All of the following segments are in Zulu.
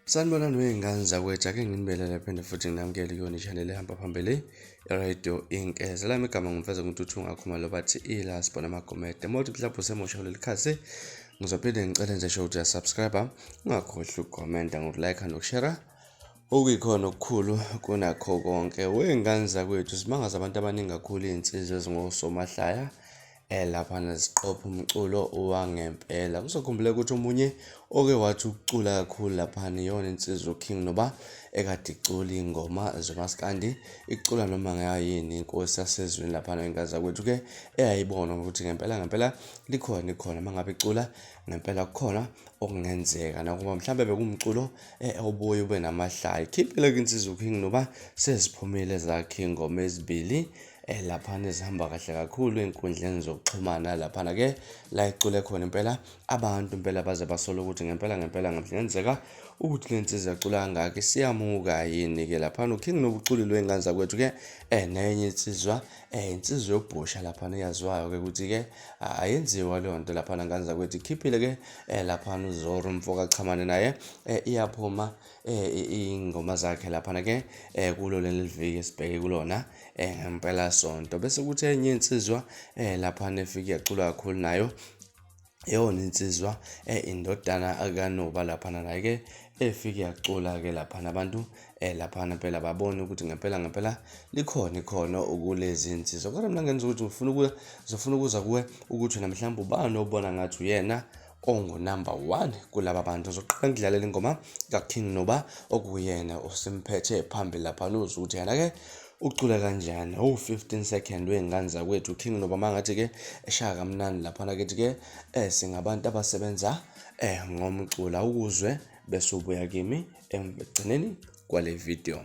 Sanibonani wey'ngane zakwethu, ake nginibelele phinde futhi nginamukele kuyona i-channel ehamba phambili i-Radio Inkeza. Lami igama ngimfeza nguNtuthu Khumalo bathi iLaspo Namagomede. Mothi mhlawumbe usemusha kuleli khasi, ngizophinde ngicele nje show ukuthi uyasubscribe, ungakhohlwa ukukomenta ngokulike nokushare. Okuyikhona okukhulu kunakho konke. Wey'ngane zakwethu, simangaza abantu abaningi kakhulu iy'nsizwa ezingosomahlaya laphana ziqopha umculo owangempela. Kuzokhumbula ukuthi omunye oke wathi ukucula kakhulu laphana iyona insizwa uKing Noba ekade icula ingoma zomaskandi, icula noma ngayini inkosi yasezweni laphana wengaza kwethu ke eyayibona ukuthi ngempela likhona mangabe icula ngempela kukhona okungenzeka nakuba mhlambe bekumculo obuye ube namahlaya. Khiphile ke insizwa uKing Noba seziphumile zakhe ingoma ezibili laphana ezihamba kahle kakhulu ey'nkundleni zokuxhumana laphana ke la icule khona impela abantu impela baze basolo ukuthi ngempela ngenzeka ukuthi le nsizwa yacula kangaka siyamuka yini ke laphana uKing Noba uculile wey'ngane zakwethu ke nenye insizwa yobhusha laphana eyaziwayo ke ukuthi ke ayenziwa leyo nto laphana ngane zakwethu. Ikhiphile ke laphana uZoro Mfoka Chamane naye iyaphuma ingoma zakhe laphana ke kulo leli viki esibheke kulona ngempela sonto. Bese kuthi enye insizwa laphana efike yacula kakhulu nayo yona insizwa indodana kaNoba laphana naye ke efike yacula ke laphana abantu laphana phela babone ukuthi ngempela likhona ikhono ukulezi insizwa. Kodwa mina ngenza ukuthi ngifuna ukuza kuwe ukuthi namhlanje ubani obona ngathi uyena ongunumber 1 kulaba bantu. Uzoqala ngidlalela ingoma kaKing Noba okuyena osimphethe phambili lapha uze ukuthi yena ke ucula kanjani. 15 second wey'ngane zakwethu uKing Noba mangathi ke eshaya kamnandi laphana kethi ke singabantu abasebenza ngomculo. Ukuzwe bese ubuya kimi ekugcineni kwale video.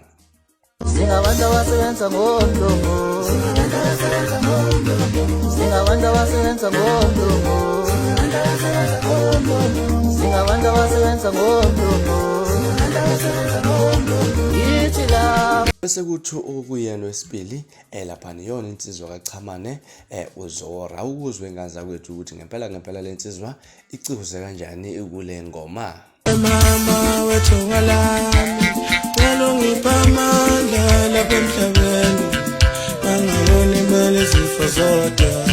Singabantu abasebenza ngomlomo, singabantu abasebenza ngomlomo, singabantu abasebenza ngomlomo, yithi la. Bese kuthi okuyena wesibili laphana iyona insizwa kaChamane uZora. Ukuzwe ngane zakwethu ukuthi ngempela le nsizwa icibuze kanjani kule ngoma. Mama wethu walami ngilungipha amandla lapha emhlabeni, angaboni imali izifo zodwa.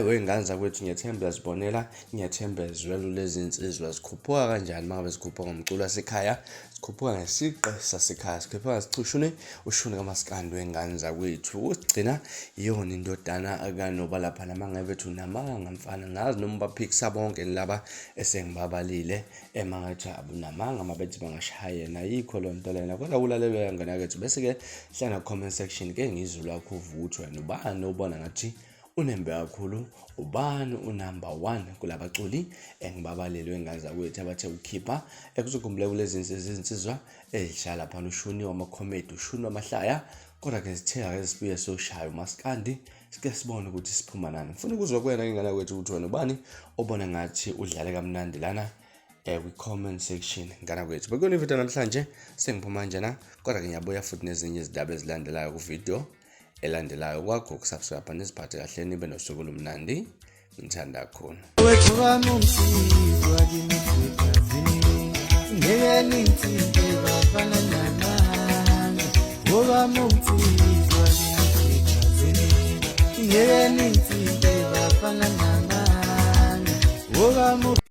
Wey'ngane zakwethu ngiyathemba yazibonela, ngiyathemba yazwela lezi insizwa zikhuphuka kanjani mangabe zikhuphuka ngomculo wasekhaya, zikhuphuka ngesiqe sasekhaya, zikhuphuka ngesicushuni ushuni kamaskandi wey'ngane zakwethu. Ukugcina iyona indodana kaNoba laphana mangabe bethu namanga mfana, ngazi noma baphikisa bonke laba esengibabalile mangathi abunamanga mabethi bangashayena yikho loo nto lena. Kodwa kulalelwe ngane yakethu bese ke hlala comment section ke ngizulu lakho uvuthwe ubani obona ngathi unembe kakhulu, ubani unumber 1 kulabaculi engibabalelwe ngane zakwethu abathe ukukhipha ekuzokhumbula kulezi insizwa ezihlala phana ushuni wamakhomedi, ushuni wamahlaya. Kodwa ke sitheka ke sibuye soshaya umaskandi sike sibone ukuthi siphuma nani. Ngifuna ukuzwa kuwena ingane yakwethu ukuthi wena ubani obona ngathi udlale kamnandi lana kwi-comment section ngana kwethu. Bekuyona ividiyo namhlanje sengiphuma njena, kodwa ke ngiyabuya futhi nezinye izindaba ezilandelayo ku-video elandelayo. Kwakho ukusubscribe neziphathe kahle, nibe nosuku olumnandi. Ngithanda kakhulu.